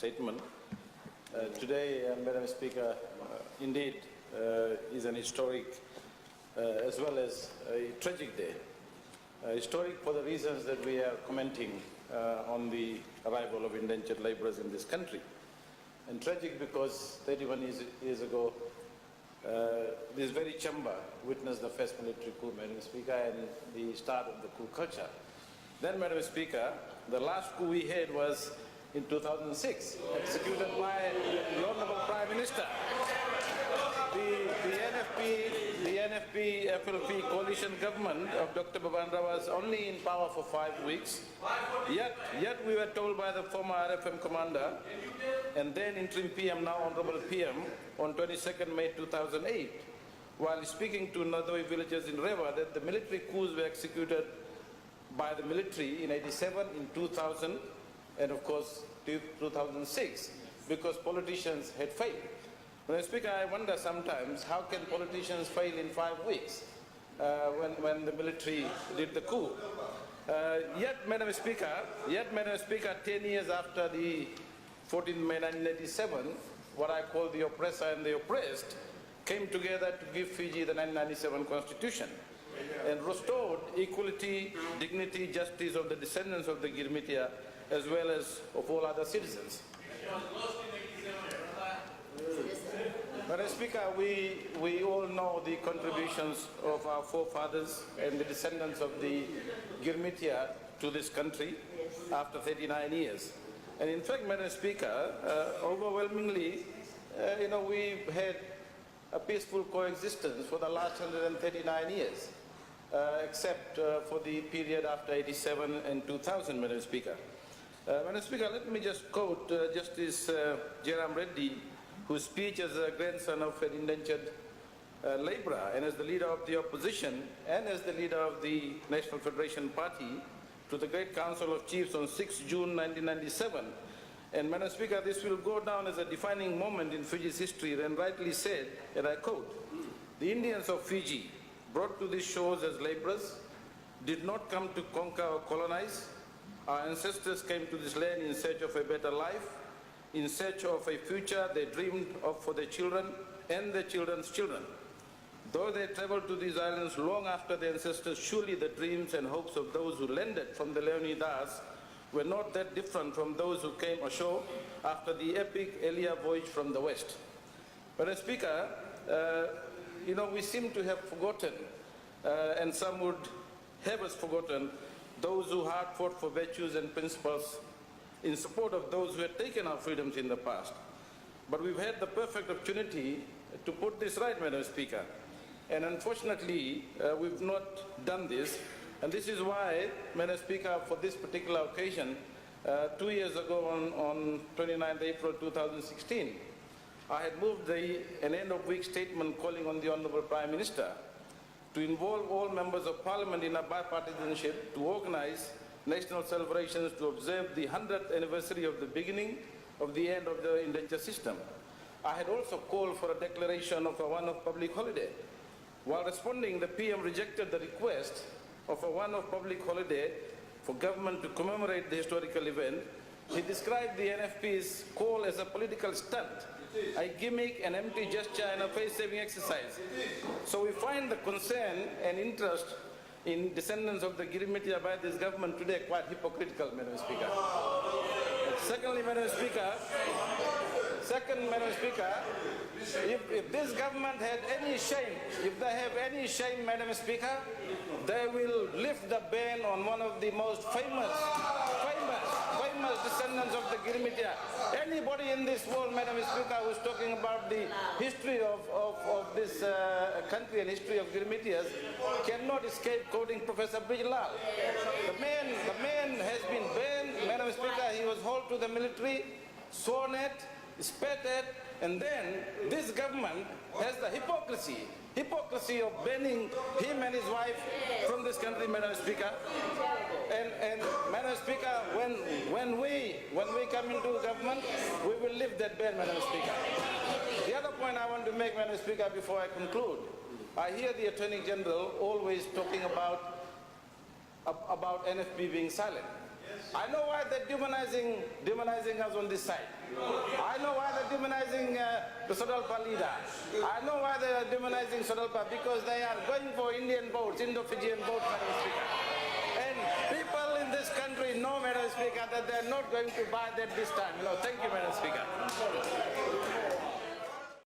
statement. Today, Madam Speaker, indeed is an historic as well as a tragic day. Historic for the reasons that we are commenting on the arrival of indentured laborers in this country. And tragic because 31 years ago, this very chamber witnessed the first military coup, Madam Speaker, and the start of the coup culture. Then, Madam Speaker, the last coup we had was in 2006, executed by the Honorable Prime Minister. The NFP FLP coalition government of Dr. Biman Prasad was only in power for 5 weeks, yet we were told by the former RFM commander and then interim PM, now Honorable PM, on 22nd May 2008, while speaking to Nadoi villagers in Rewa, that the military coups were executed by the military in 87, in 2000, and of course 2006, because politicians had failed. Madam Speaker, I wonder sometimes how can politicians fail in 5 weeks when the military did the coup. Yet, Madam Speaker, 10 years after the 14th May 1987, what I call the oppressor and the oppressed came together to give Fiji the 1997 constitution and restored equality, dignity, justice of the descendants of the Girmitia as well as of all other citizens. Madam Speaker, we all know the contributions of our forefathers and the descendants of the Girmitia to this country after 39 years. And in fact, Madam Speaker, overwhelmingly, we've had a peaceful coexistence for the last 139 years, except for the period after 87 and 2000, Madam Speaker. Madam Speaker, let me just quote Justice Jairam Reddy, whose speech as a grandson of an indentured laborer and as the leader of the opposition and as the leader of the National Federation Party to the Great Council of Chiefs on 6 June 1997. And Madam Speaker, this will go down as a defining moment in Fiji's history, and rightly said, and I quote, "The Indians of Fiji, brought to these shores as laborers, did not come to conquer or colonize. Our ancestors came to this land in search of a better life, in search of a future they dreamed of for their children and their children's children. Though they traveled to these islands long after their ancestors, surely the dreams and hopes of those who landed from the Leonidas were not that different from those who came ashore after the epic Elia voyage from the west." Madam Speaker, we seem to have forgotten, and some would have us forgotten, those who hard fought for virtues and principles in support of those who had taken our freedoms in the past. But we've had the perfect opportunity to put this right, Madam Speaker. And unfortunately, we've not done this. And this is why, Madam Speaker, for this particular occasion, 2 years ago on 29th April 2016, I had moved an end-of-week statement calling on the Honourable Prime Minister to involve all members of Parliament in a bipartisanship to organise national celebrations to observe the 100th anniversary of the beginning of the end of the indenture system. I had also called for a declaration of a one-off public holiday. While responding, the PM rejected the request of a one-off public holiday for government to commemorate the historical event. He described the NFP's call as a political stunt, a gimmick, an empty gesture, and a face-saving exercise. So we find the concern and interest in descendants of the Girimitia by this government today quite hypocritical, Madam Speaker. Secondly, Madam Speaker, if this government had any shame, if they have any shame, Madam Speaker, they will lift the ban on one of the most famous descendants of the Girimitia. Anybody in this world, Madam Speaker, who is talking about the history of this country and history of Girimitias cannot escape quoting Professor Biman. The man has been banned, Madam Speaker. He was hauled to the military, sworn at, spat at, and then this government has the hypocrisy of banning him and his wife from this country, Madam Speaker. And Madam Speaker, when we come into government, we will lift that ban, Madam Speaker. The other point I want to make, Madam Speaker, before I conclude, I hear the Attorney General always talking about NFP being silent. I know why they're demonizing us on this side. I know why they're demonizing the Sodalpa leader. I know why they're demonizing Sodalpa, because they are going for Indian votes, Indo-Fijian votes, Madam Speaker. And people in this country know, Madam Speaker, that they're not going to buy that this time. Thank you, Madam Speaker.